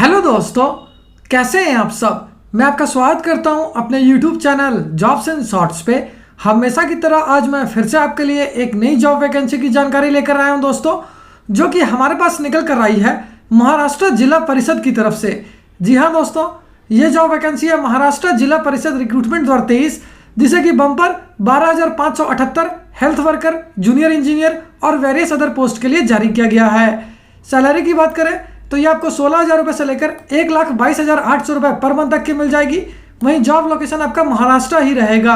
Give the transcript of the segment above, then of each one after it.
Hello दोस्तों, कैसे हैं आप सब। मैं आपका स्वागत करता हूं अपने YouTube channel jobs and shorts पे। हमेशा की तरह आज मैं फिर से आपके लिए एक नई जॉब वैकेंसी की जानकारी लेकर आया हूं दोस्तों, जो कि हमारे पास निकल कर आई है महाराष्ट्र जिला परिषद की तरफ से। जी हाँ दोस्तों, ये जॉब वैकेंसी है महाराष्ट्र जिला परिषद रिक्रूटमेंट 2023, जिसे कि bumper 12,578 health worker, junior engineer और वेरियस अदर पोस्ट के लिए जारी किया गया है। सैलरी की बात करें तो ये आपको 16,000 रुपये से लेकर 1,22,800 रुपये पर मंथ तक की मिल जाएगी। वहीं जॉब लोकेशन आपका महाराष्ट्र ही रहेगा।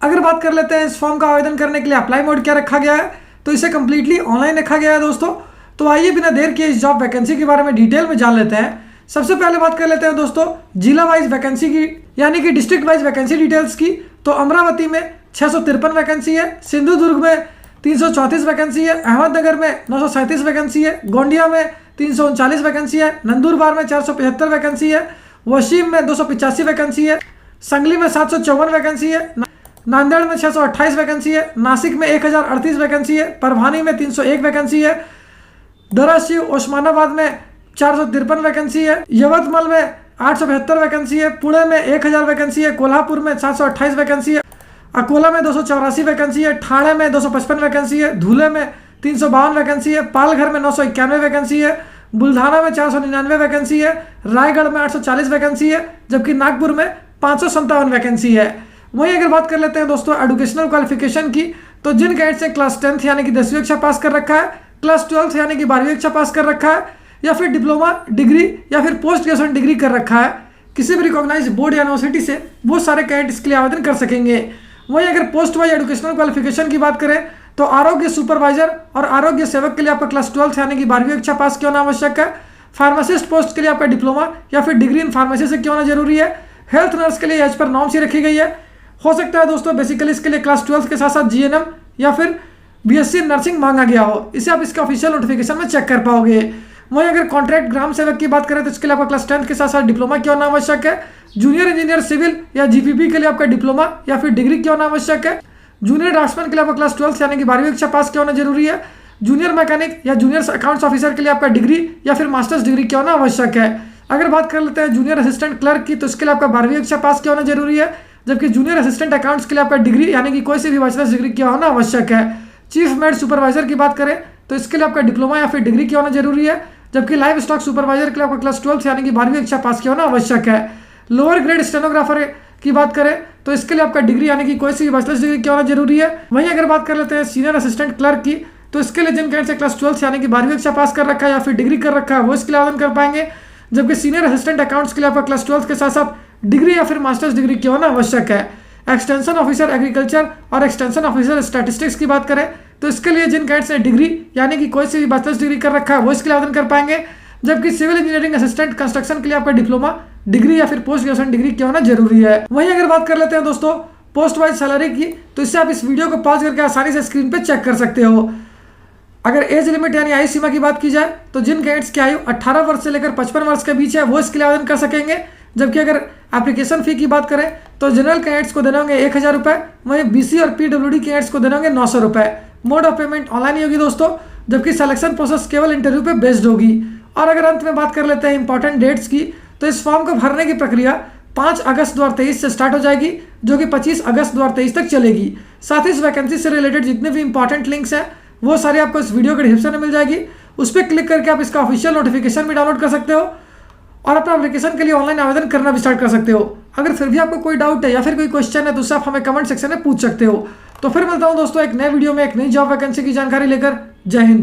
अगर बात कर लेते हैं इस फॉर्म का आवेदन करने के लिए अप्लाई मोड क्या रखा गया है, तो इसे कंप्लीटली ऑनलाइन रखा गया है दोस्तों। तो आइए बिना देर किए इस जॉब वैकेंसी के बारे में डिटेल में जान लेते हैं। सबसे पहले बात कर लेते हैं दोस्तों जिला वाइज वैकेंसी की, यानी कि डिस्ट्रिक्ट वाइज वैकेंसी डिटेल्स की। तो अमरावती में 653 वैकेंसी है, सिंधुदुर्ग में 334 वैकेंसी है, अहमदनगर में 937 वैकेंसी है, गोंडिया में 339 वैकेंसी है, नंदुरबार में 475 वैकेंसी है, वशीम में 285 वैकेंसी है, संगली में 754 वैकेंसी है, नांदेड़ में 628 वैकेंसी है, नासिक में 1038 वैकेंसी है, परभानी में 301 वैकेंसी है, दरासिव उस्मानाबाद में 453 वैकेंसी है, यवतमाल में 872 वैकेंसी है, पुणे में 1000 वैकेंसी है, कोल्हापुर में 728 वैकेंसी है, अकोला में 284 वैकेंसी है, ठाणे में 255 वैकेंसी है, धुले में 352 वैकेंसी है, पालघर में 991 वैकेंसी है, बुल्धाना में 499 वैकेंसी है, रायगढ़ में 840 वैकेंसी है, जबकि नागपुर में 557 वैकेंसी है। वहीं अगर बात कर लेते हैं दोस्तों एजुकेशनल क्वालिफिकेशन की, तो जिन कैंडिडेट्स ने क्लास 10th यानी कि 10वीं कक्षा पास कर रखा है, क्लास 12th यानी कि 12वीं कक्षा पास कर रखा है, या फिर डिप्लोमा डिग्री या फिर पोस्ट ग्रेजुएशन डिग्री कर रखा है किसी भी रिकॉग्नाइज बोर्ड या यूनिवर्सिटी से, वो सारे कैंडिडेट्स के लिए आवेदन कर सकेंगे। वहीं अगर पोस्ट वाइज एजुकेशनल क्वालिफिकेशन की बात करें तो आरोग्य सुपरवाइजर और आरोग्य सेवक के लिए आपका क्लास 12th यानी कि 12वीं कक्षा पास किया होना आवश्यक है। फार्मासिस्ट पोस्ट के लिए आपका डिप्लोमा या फिर डिग्री इन फार्मेसी से किया होना जरूरी है। हेल्थ नर्स के लिए एज पर नॉर्म्स ही रखी गई है। हो सकता है दोस्तों बेसिकली इसके लिए क्लास 12th के साथ साथ GNM या फिर BSc नर्सिंग मांगा गया हो, इसे आप इसके ऑफिशियल नोटिफिकेशन में चेक कर पाओगे। वहीं अगर कॉन्ट्रैक्ट ग्राम सेवक की बात करें तो इसके लिए आपका क्लास 10th के साथ साथ डिप्लोमा किया होना आवश्यक है। जूनियर इंजीनियर सिविल या GPP के लिए आपका डिप्लोमा या फिर डिग्री किया होना आवश्यक है। जूनियर ड्राफ्ट्समैन के लिए आपका क्लास 12th यानी कि 12वीं कक्षा पास किया होना जरूरी है। जूनियर मैकेनिक या जूनियर अकाउंट्स ऑफिसर के लिए आपका डिग्री या फिर मास्टर्स डिग्री किया होना आवश्यक है। अगर बात कर लेते हैं जूनियर असिस्टेंट क्लर्क की, तो इसके लिए आपका 12वीं कक्षा पास किया होना जरूरी है, जबकि जूनियर असिस्टेंट अकाउंट्स के लिए आपका डिग्री यानी कि कोई से भी बैचलर्स डिग्री किया होना आवश्यक है। चीफ मेड सुपरवाइजर की बात करें तो इसके लिए आपका डिप्लोमा या फिर डिग्री किया होना जरूरी है, जबकि लाइव स्टॉक सुपरवाइजर के लिए आपका क्लास 12th यानी कि 12वीं कक्षा पास किया होना आवश्यक है। लोअर ग्रेड स्टेनोग्राफर की बात करें तो इसके लिए आपका डिग्री यानी कि कोई सी भी बैचलर्स डिग्री किया होना जरूरी है। वहीं अगर बात कर लेते हैं सीनियर असिस्टेंट क्लर्क की, तो इसके लिए जिन कैंडिडेट से क्लास 12th यानी कि 12वीं कक्षा पास कर रखा है या फिर डिग्री कर रखा है वो इसके लिए आवेदन कर पाएंगे, जबकि सीनियर असिस्टेंट अकाउंट्स के लिए आपका क्लास 12th के साथ साथ डिग्री या फिर मास्टर्स डिग्री किया होना आवश्यक है। एक्सटेंशन ऑफिसर एग्रीकल्चर और एक्सटेंशन ऑफिसर स्टैटिस्टिक्स की बात करें तो इसके लिए जिन कैंडिडेट्स ने डिग्री यानी कि कोई सी भी बैचलर्स डिग्री कर रखा है वो इसके लिए आवेदन कर पाएंगे, जबकि सिविल इंजीनियरिंग असिस्टेंट कंस्ट्रक्शन के लिए आपका डिप्लोमा डिग्री या फिर पोस्ट ग्रेजुएशन डिग्री क्या होना जरूरी है। वहीं अगर बात कर लेते हैं दोस्तों पोस्ट वाइज सैलरी की, तो इससे आप इस वीडियो को पॉज करके आसानी से स्क्रीन पे चेक कर सकते हो। अगर एज लिमिट यानी आयु सीमा की बात की जाए तो जिन कैंडिडेट्स की आयु 18 वर्ष से लेकर 55 वर्ष के बीच है वो इसके लिए आवेदन कर सकेंगे, जबकि अगर एप्लीकेशन फी की बात करें तो जनरल कैंडिडेट्स को देने होंगे 1000 रुपये, वहीं BC और PWD कैंडिडेट्स को देने होंगे 900 रुपये। मोड ऑफ पेमेंट ऑनलाइन ही होगी दोस्तों, जबकि सिलेक्शन प्रोसेस केवल इंटरव्यू पे बेस्ड होगी। और अगर अंत में बात कर लेते हैं इंपॉर्टेंट डेट्स की, तो इस फॉर्म को भरने की प्रक्रिया 5 अगस्त 2023 से स्टार्ट हो जाएगी, जो कि 25 अगस्त 2023 तक चलेगी। साथ ही इस वैकेंसी से रिलेटेड जितने भी इंपॉर्टेंट लिंक्स हैं वो सारे आपको इस वीडियो के डिस्क्रिप्शन में मिल जाएगी। उस पर क्लिक करके आप इसका ऑफिशियल नोटिफिकेशन भी डाउनलोड कर सकते हो और अपना एप्लीकेशन के लिए ऑनलाइन आवेदन करना भी स्टार्ट कर सकते हो। अगर फिर भी आपको कोई डाउट है या फिर कोई क्वेश्चन है तो उससे आप हमें कमेंट सेक्शन में पूछ सकते हो। तो फिर मिलता हूँ दोस्तों एक नए वीडियो में एक नई जॉब वैकेंसी की जानकारी लेकर। जय हिंद।